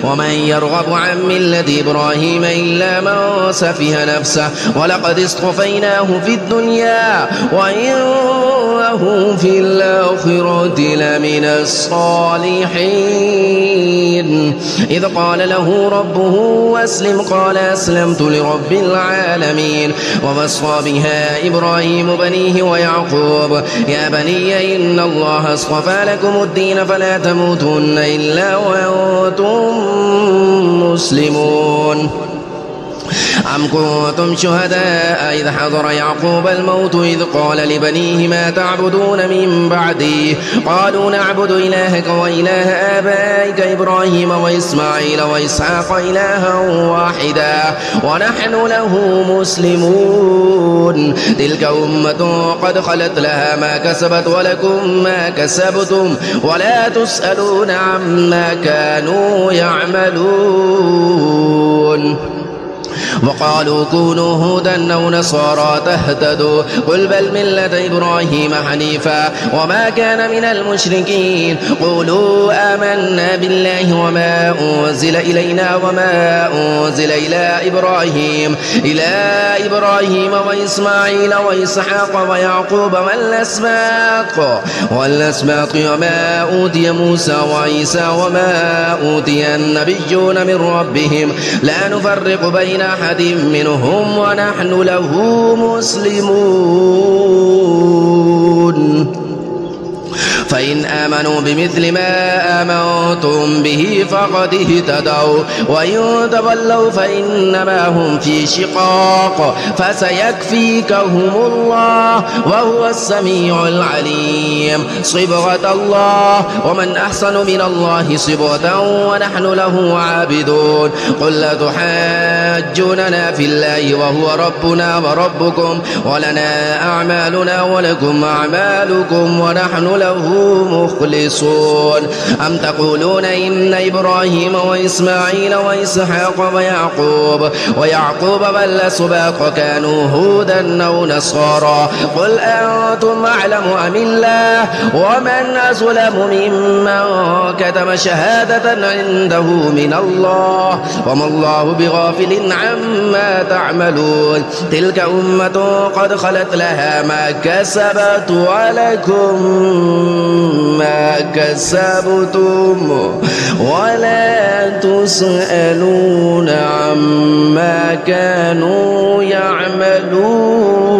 ومن يرغب عن ملة إبراهيم إلا من سفه نفسه ولقد اصطفيناه في الدنيا وإنه في الآخرة لمن الصالحين إذ قال له ربه أسلم قال أسلمت لرب العالمين ووصى بها إبراهيم بنيه ويعقوب يا بني إن الله اصطفى لكم الدين فلا تموتن إلا وأنتم مسلمون أم كنتم شهداء إذ حضر يعقوب الموت إذ قال لبنيه ما تعبدون من بعدي قالوا نعبد إلهك وإله آبائك إبراهيم وإسماعيل وإسحاق إلها واحدا ونحن له مسلمون تلك أمة قد خلت لها ما كسبت ولكم ما كسبتم ولا تسألون عما كانوا يعملون وقالوا كونوا هودا أو نصارى تهتدوا قل بل ملة إبراهيم حنيفا وما كان من المشركين قولوا آمنا بالله وما أنزل إلينا وما أنزل إلى إبراهيم وإسماعيل وإسحاق ويعقوب والأسباط وما أوتي موسى وعيسى وما أوتي النبيون من ربهم لا نفرق بين أحد منهم ونحن له مسلمون فإن آمنوا بمثل ما آمنتم به فقد اهتدوا وإن تولوا فإنما هم في شقاق فسيكفيكهم الله وهو السميع العليم صبغة الله ومن أحسن من الله صبغة ونحن له عابدون قل لا تحاجوننا في الله وهو ربنا وربكم ولنا أعمالنا ولكم أعمالكم ونحن له مخلصون أم تقولون إن إبراهيم وإسماعيل وإسحاق ويعقوب بل الأسباط كانوا هودا أو نصارى قل أنتم أعلم أم الله ومن أظلم ممن كتم شهادة عنده من الله وما الله بغافل عما تعملون تلك أمة قد خلت لها ما كسبت ولكم ما كسبتم ولا تسألون عما كانوا يعملون